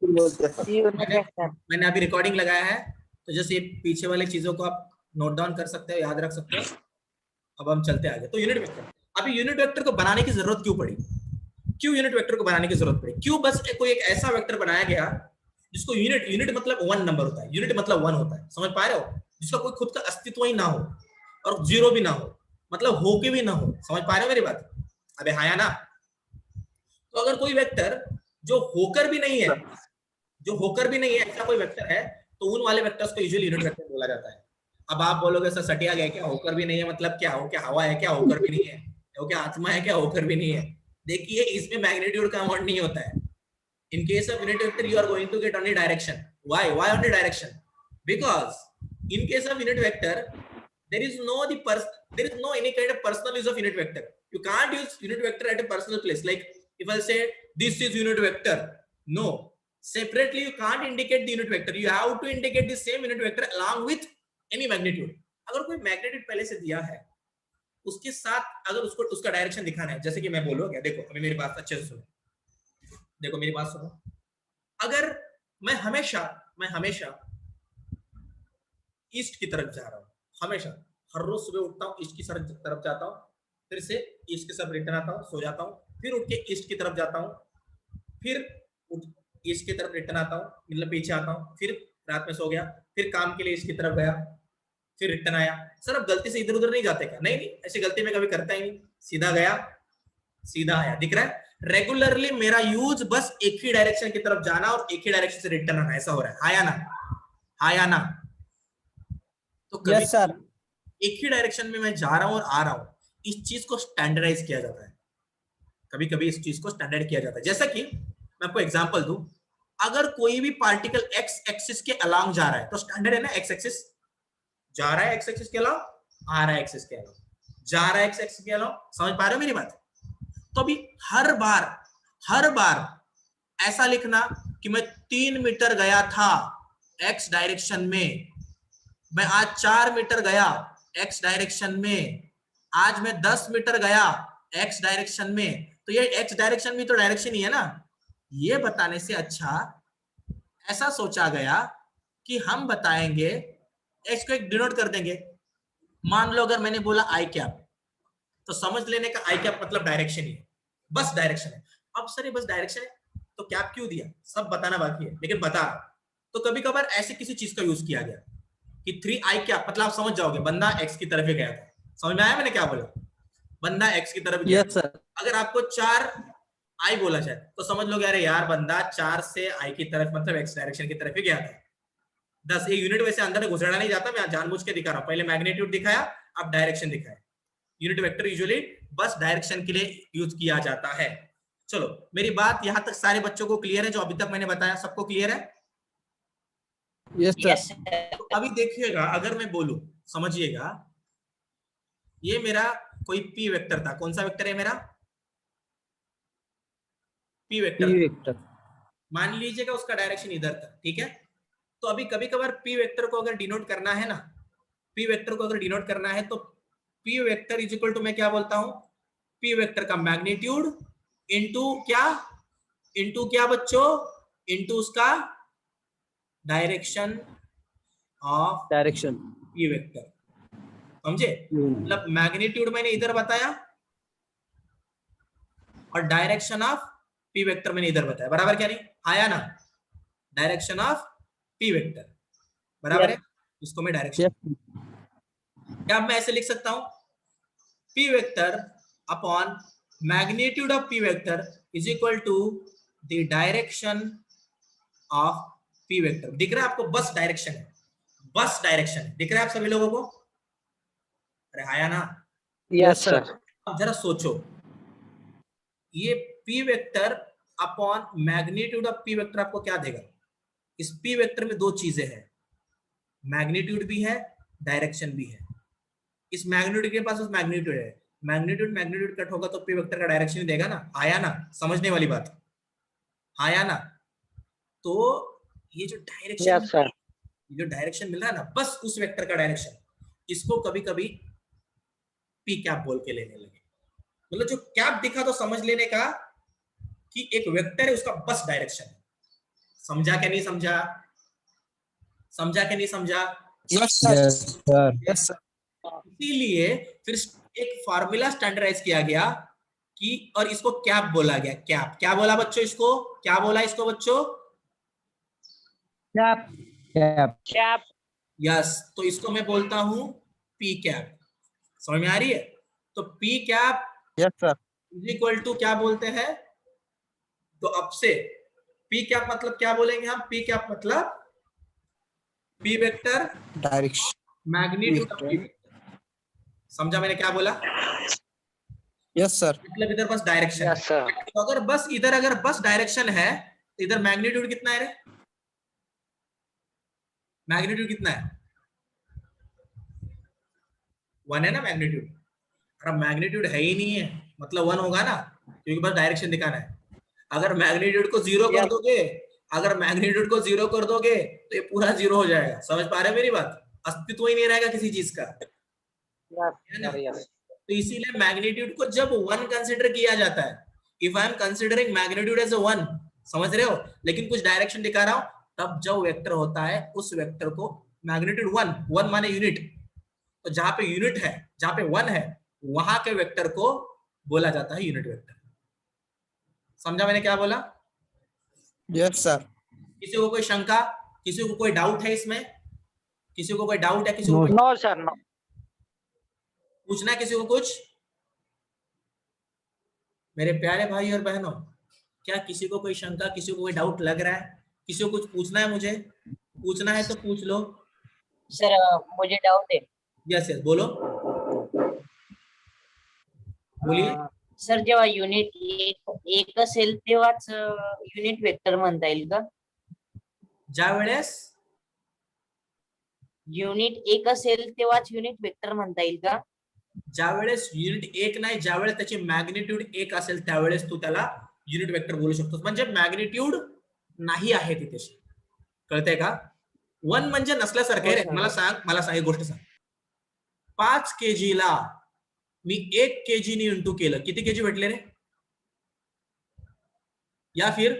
बोलते हैं। मैंने अभी रिकॉर्डिंग लगाया है, तो जैसे ये पीछे वाली चीजों को आप नोट डाउन कर सकते हो, याद रख सकते हो। अब हम चलते आगे। तो यूनिट वेक्टर, अभी यूनिट वेक्टर को बनाने की जरूरत क्यों पड़ी? क्यों यूनिट वेक्टर को बनाने की जरूरत पड़ी? क्यों बस कोई एक ऐसा वेक्टर बनाया गया जिसको यूनिट, यूनिट मतलब 1 नंबर होता है, यूनिट मतलब 1 होता है, समझ पा रहे हो? जिसका कोई खुद का अस्तित्व ही ना हो और जीरो भी ना हो, मतलब हो के भी ना हो, समझ पा रहे हो मेरी बात? अबे हाँ या ना? तो अगर कोई वेक्टर जो होकर भी नहीं है, जो होकर भी नहीं है, ऐसा कोई वेक्टर है, तो उन वाले वेक्टर्स को यूजुअली यूनिट वेक्टर बोला जाता है। अब आप बोलोगे सर सटिया गया क्या, होकर भी नहीं है मतलब क्या हो? क्या हवा है क्या, होकर भी नहीं है? हो क्या आत्मा है क्या, होकर भी नहीं है? देखिए इसमें मैग्नीट्यूड का अमाउंट नहीं होता है। In case of unit vector, you are going to get only direction. Why? Why only direction? Because in case of unit vector, there is no any kind of personal use of unit vector. You can't use unit vector at a personal place. Like if I say this is unit vector, no. Separately, you can't indicate the unit vector. You have to indicate the same unit vector along with any magnitude. अगर कोई magnitude पहले से दिया है, उसके साथ अगर उसको उसका डायरेक्शन दिखाना है, जैसे कि मैं बोलूंगा, देखो अभी मेरी बात अच्छे से सुनो, देखो मेरी बात सुनो। अगर मैं हमेशा ईस्ट की तरफ जा रहा हूँ, हमेशा हर रोज सुबह उठता हूँ, ईस्ट की तरफ जाता हूँ, फिर से ईस्ट की तरफ रिटर्न आता हूँ, सो जाता हूँ, फिर उठ के ईस्ट की तरफ जाता हूँ, फिर उठ ईस्ट की तरफ रिटर्न आता हूँ, मतलब पीछे आता हूँ, फिर रात में सो गया, फिर काम के लिए ईस्ट की तरफ गया, फिर रिटर्न आया। सर अब गलती से इधर उधर नहीं जाते क्या? नहीं नहीं, ऐसी गलती मैं कभी करता ही नहीं, सीधा गया सीधा आया, दिख रहा है? रेगुलरली मेरा यूज बस एक ही डायरेक्शन की तरफ जाना और एक ही डायरेक्शन से रिटर्न आना, ऐसा हो रहा है। हाँ या ना? हाँ या ना? तो कभी सर एक ही डायरेक्शन में मैं जा रहा हूं और आ रहा हूं, इस चीज को स्टैंडर्डाइज किया जाता है। कभी कभी इस चीज को स्टैंडर्ड किया जाता है। जैसा कि मैं आपको एग्जांपल दूं, अगर कोई भी पार्टिकल एक्स एक्सिस के अलोंग जा रहा है तो स्टैंडर्ड है ना, एक्स एक्सिस जा रहा है, एक्स एक्सिस के अलोंग आ रहा है, एक्सिस के अलोंग जा रहा है, एक्स एक्सिस के अलोंग। समझ पा रहे हो मेरी बात? तो अभी हर बार ऐसा लिखना कि मैं 3 मीटर गया था एक्स डायरेक्शन में, मैं आज 4 मीटर गया एक्स डायरेक्शन में, आज मैं 10 मीटर गया एक्स डायरेक्शन में, तो ये एक्स डायरेक्शन में तो डायरेक्शन ही है ना। ये बताने से अच्छा ऐसा सोचा गया कि हम बताएंगे, एक्स को एक डिनोट कर देंगे। मान लो अगर मैंने बोला आई कैप, तो समझ लेने का आई कैप मतलब डायरेक्शन ही है, बस डायरेक्शन है। अब सर ये बस डायरेक्शन है तो कैप क्यों दिया, सब बताना बाकी है, लेकिन बता। तो कभी कभार ऐसे किसी चीज का यूज किया गया कि 3 आई कैप, मतलब आप समझ जाओगे बंदा एक्स की तरफ ही गया था। समझ में आया मैंने क्या बोला? बंदा एक्स की तरफ गया। yes, अगर आपको 4 आई बोला जाए तो समझ लो अरे यार बंदा 4 से आई की तरफ मतलब एक्स डायरेक्शन की तरफ ही गया था। 10 ये यूनिट वैसे अंदर घुसड़ा नहीं जाता, मैं जानबूझ के दिखा रहा हूं, पहले मैग्नीट्यूड दिखाया अब डायरेक्शन दिखाया। यूनिट वेक्टर यूजुअली बस डायरेक्शन के लिए यूज किया जाता है। चलो मेरी बात यहां तक सारे बच्चों को क्लियर है? जो अभी तक मैंने बताया सबको क्लियर है? Yes sir. तो अभी देखिएगा, अगर मैं बोलूं, समझिएगा, ये मेरा कोई पी वेक्टर था। कौन सा वेक्टर है मेरा? P vector. मान लीजिएगा उसका डायरेक्शन इधर था, ठीक है? तो अभी कभी कभार पी वेक्टर को अगर डिनोट करना है ना, पी वेक्टर को अगर डिनोट करना है तो P vector is equal to, मैं क्या बोलता हूं, पी वेक्टर का मैग्नीट्यूड इनटू क्या बच्चों, इनटू उसका डायरेक्शन ऑफ पी वेक्टर। समझे? मतलब मैग्नीट्यूड मैंने इधर बताया और डायरेक्शन ऑफ पी वेक्टर मैंने इधर बताया, बराबर क्या नहीं? आया ना? डायरेक्शन ऑफ पी वेक्टर बराबर है, इसको मैं डायरेक्शन, क्या मैं ऐसे लिख सकता हूं, P vector upon magnitude of P vector is equal to the direction of P vector. दिख रहा है आपको? बस डायरेक्शन है, बस डायरेक्शन है, दिख रहा है आप सभी लोगों को? अरे आया ना? Yes sir. अब जरा सोचो, ये P vector upon magnitude of P vector आपको क्या देगा? इस पी वेक्टर में दो चीजें हैं, मैग्नीट्यूड भी है, डायरेक्शन भी है। इस मैग्नीट्यूड के पास उस मैग्नीट्यूड है, मैग्नीट्यूड कट होगा तो पी वेक्टर का डायरेक्शन ही देगा ना। आया ना? समझने वाली बात, आया ना? तो ये जो डायरेक्शन, ये जो डायरेक्शन मिल रहा है ना, बस उस वेक्टर का डायरेक्शन, इसको कभी कभी पी कैप बोल के लेने लगे। मतलब जो कैप दिखा तो समझ लेने का कि एक वेक्टर है उसका बस डायरेक्शन है। समझा कि नहीं समझा? समझा कि नहीं समझा? Yes sir. Yes sir. इसीलिए फिर एक फॉर्मूला स्टैंडर्डाइज किया गया कि, और इसको कैप बोला गया। कैप क्या बोला बच्चों? इसको क्या बोला इसको बच्चों? कैप। कैप। कैप। यस, तो इसको मैं बोलता हूं पी कैप। समझ में आ रही है? तो P cap yes sir. Is equal to क्या बोलते हैं? तो अब से पी कैप मतलब क्या बोलेंगे हम? पी कैप मतलब P vector direction. Magnitude of P vector. समझा मैंने क्या बोला? Yes sir. मतलब इधर बस डायरेक्शन है। Yes sir. तो अगर बस इधर, अगर बस डायरेक्शन है तो इधर मैग्नीट्यूड कितना है रे? मैग्नीट्यूड कितना है? 1 है ना मैग्नीट्यूड। अगर मैग्नीट्यूड है ही नहीं है मतलब 1 होगा ना, क्योंकि बस डायरेक्शन दिखाना है। अगर मैग्नीट्यूड को 0 कर दोगे, अगर मैग्नीट्यूड को 0 कर दोगे तो ये पूरा 0 हो जाएगा। समझ पा रहे हो मेरी बात? अस्तित्व ही नहीं रहेगा किसी चीज का, है ना? तो इसीलिए मैग्नीट्यूड को जब 1 कंसीडर किया जाता है, if I am considering magnitude as a 1, समझ रहे हो, लेकिन कुछ डायरेक्शन दिखा रहा हूं, तब जो वेक्टर होता है उस वेक्टर को मैग्नीट्यूड 1 माने यूनिट, तो जहां पे यूनिट है, जहां पे 1 है, वहां के वेक्टर को बोला जाता है यूनिट वेक्टर। समझा मैंने क्या बोला? Yes sir. किसी को कोई शंका, किसी को कोई डाउट है इसमें? किसी को कोई डाउट है? किसी को No. No sir, no. पूछना है किसी को कुछ? मेरे प्यारे भाई और बहनों, क्या किसी को कोई शंका, किसी को कोई डाउट लग रहा है? किसी को कुछ पूछना है? मुझे पूछना है तो पूछ लो। सर मुझे डाउट है। यस यस, बोलो, बोलिए। सर जेव्हा युनिट एक असेल तेव्हाच युनिट वेक्टर म्हणता येईल का? ज्या वेळेस युनिट एक असेल तेव्हाच युनिट वेक्टर म्हणता येईल का? ज्या वेळेस युनिट 1 नाही, ज्या वेळेस त्याची मॅग्निट्यूड 1 असेल त्यावेळेस तू त्याला युनिट वेक्टर बोलू शकतोस. म्हणजे मॅग्निट्यूड नाही आहे तिथे. कळतंय का? 1 म्हणजे नसल्यासारखं आहे रे. मला सांग एक गोष्ट सांग. 5 kg ला मी 1 kg ने इंटू केलं, किती केजी भेटले रे? या फिर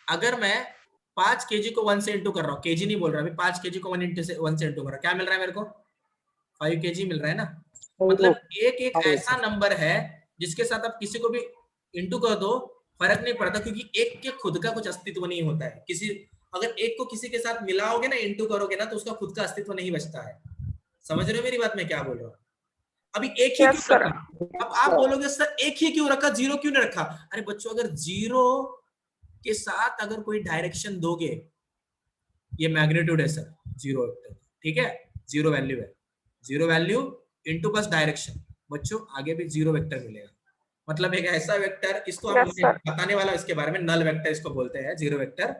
अगर मैं 5 kg को 1 से इंटू कर रहा हूं, केजी नहीं बोल रहा, मैं 5 kg को 1 से इंटू कर रहा हूं, क्या मिल रहा है मेरे को? 5 kg मिल रहा है ना. मतलब एक ऐसा नंबर है जिसके साथ आप किसी को भी इंटू कर दो फर्क नहीं पड़ता, क्योंकि एक के खुद का कुछ अस्तित्व नहीं होता है. किसी अगर एक को किसी के साथ मिलाओगे ना, इंटू करोगे ना, तो उसका खुद का अस्तित्व नहीं बचता है. समझ रहे हो मेरी बात? मैं क्या बोल रहा हूँ? अभी एक ही क्यों रखा? अब आप बोलोगे सर एक ही क्यों रखा, 0 क्यों नहीं रखा? अरे बच्चों, अगर 0 के साथ अगर कोई डायरेक्शन दोगे, ये मैग्नीट्यूड है सर 0 वेक्टर, ठीक है, 0 वैल्यू है, 0 वैल्यू इंटू बस डायरेक्शन, बच्चों आगे भी 0 वेक्टर मिलेगा. मतलब एक ऐसा वेक्टर, इसको हम बताने वाला इसके बारे में, नल वेक्टर इसको बोलते हैं, 0 वेक्टर,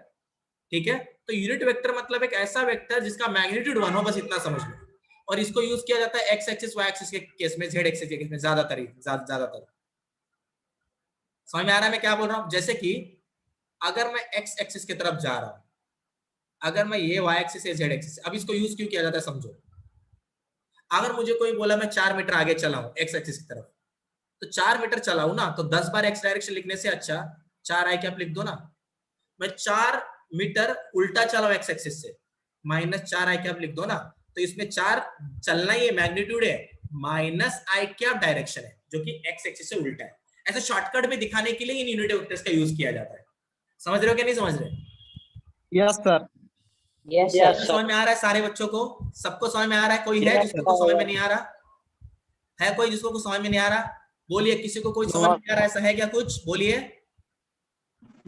ठीक है. तो यूनिट वेक्टर मतलब एक ऐसा वेक्टर जिसका मैग्नीट्यूड 1 हो, बस इतना समझ लो. और इसको यूज किया जाता है एक्स एक्सिस वाई एक्सिस के केस में, जेड एक्सिस के केस में ज्यादातर. समझ में आ रहा है मैं क्या बोल रहा हूं? जैसे कि अगर मैं एक्स एक्सिस की तरफ जा रहा हूं, अगर मैं ये वाई एक्सिस है, जेड एक्सिस, अब इसको यूज क्यों किया जाता है समझो. अगर मुझे कोई बोला मैं 4 मीटर आगे चला हूं एक्स एक्सिस की तरफ, तो 4 मीटर चला हूं ना, तो 10 बार एक्स डायरेक्शन लिखने से अच्छा 4 आई कैप लिख दो ना. मैं 4 मीटर उल्टा चला हूं एक्स एक्सिस से, -4 आई कैप लिख दो ना. तो इसमें 4 चलना ही मैग्नीट्यूड है, माइनस आई कैप डायरेक्शन है, जो कि एक्स एक्सिस से उल्टा है. ऐसे शॉर्टकट में दिखाने के लिए इन यूनिट वेक्टर्स का यूज किया जाता है. समझ रहे हो क्या नहीं समझ रहे? Yes sir. यस समझ में आ रहा है सारे बच्चों को? सबको समझ में आ रहा है? कोई है जिसको समझ में नहीं आ रहा है? कोई जिसको कुछ समझ में नहीं आ रहा? बोलिए. किसी को कोई समझ में नहीं आ रहा? ऐसा है क्या कुछ? बोलिए.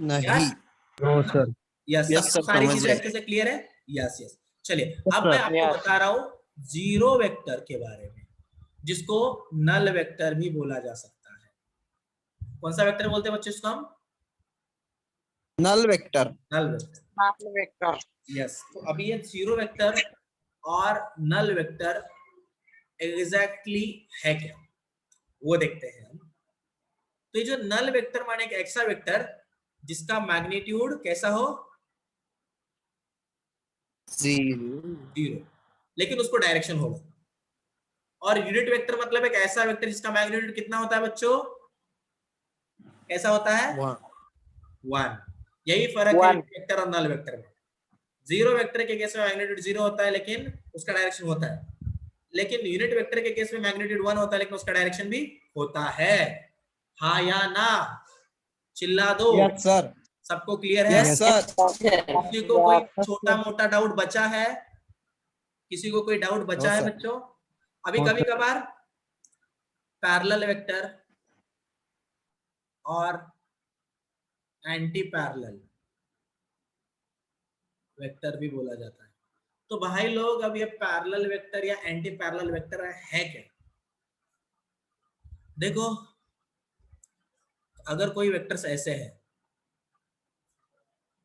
नहीं. No sir. यस, सारी चीजें अच्छे से क्लियर है? Yes yes. चलिए अब मैं आपको बता रहा हूं 0 वेक्टर के बारे में, जिसको नल वेक्टर भी बोला जा सकता है. कौन सा वेक्टर बोलते हैं बच्चों इसको हम? Null vector. Null vector. Yes. तो अभी ये 0 वेक्टर और नल वेक्टर एग्जैक्टली है क्या, वो देखते हैं हम. तो ये जो नल वेक्टर माने एक ऐसा वेक्टर जिसका मैग्नीट्यूड कैसा हो? 0, लेकिन उसको डायरेक्शन होगा. और यूनिट वेक्टर मतलब एक ऐसा वेक्टर जिसका मैग्नीट्यूड कितना होता है बच्चों? कैसा होता है? 1. यही फर्क है One. यूनिट वेक्टर और नल वेक्टर में। जीरो वेक्टर के केस में मैग्नीट्यूड 0 होता है लेकिन उसका डायरेक्शन होता है, लेकिन यूनिट वेक्टर के केस में मैग्नीट्यूड 1 होता है लेकिन उसका डायरेक्शन भी होता है। हाँ या ना, चिल्ला दो। Yes, sir. सबको क्लियर है? Yes, sir. किसी को कोई छोटा मोटा डाउट बचा है? किसी को कोई डाउट बचा No, है sir. बच्चों? अभी No, कभी sir. कभार पैरेलल वेक्टर और एंटी पैरेलल वेक्टर भी बोला जाता है। तो भाई लोग, अब ये पैरेलल वेक्टर या एंटी पैरेलल वेक्टर है क्या? देखो, अगर कोई वेक्टर्स ऐसे है,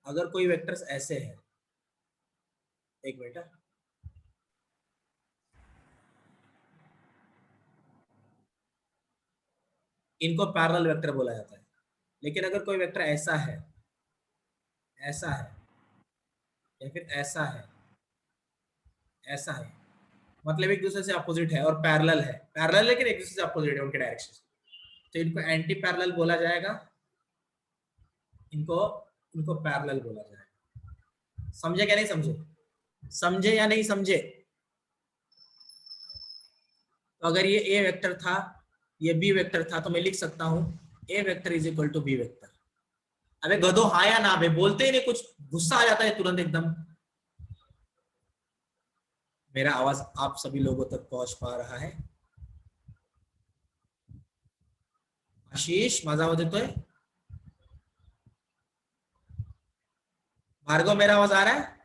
अगर कोई वेक्टर्स ऐसे है, एक मिनट, इनको पैरेलल वेक्टर बोला जाता है। लेकिन अगर कोई वेक्टर ऐसा है, ऐसा है, या फिर ऐसा है, ऐसा है, मतलब एक दूसरे से अपोजिट है और पैरेलल है, पैरेलल लेकिन एक दूसरे से अपोजिट है उनके डायरेक्शन, तो इनको एंटी पैरेलल बोला जाएगा, इनको इनको पैरेलल बोला जाएगा। समझे क्या नहीं समझे? समझे या नहीं समझे? तो अगर ये ए वेक्टर था, ये बी वेक्टर था, तो मैं लिख सकता हूं A vector is equal to B vector. अबे गधो, हाँ या ना? बे बोलते ही नहीं, कुछ गुस्सा आ जाता है तुरंत एकदम। मेरा आवाज आप सभी लोगों तक पहुंच पा रहा है? आशीष, माझा आवाज येतोय? भार्गव, मेरा आवाज आ रहा है?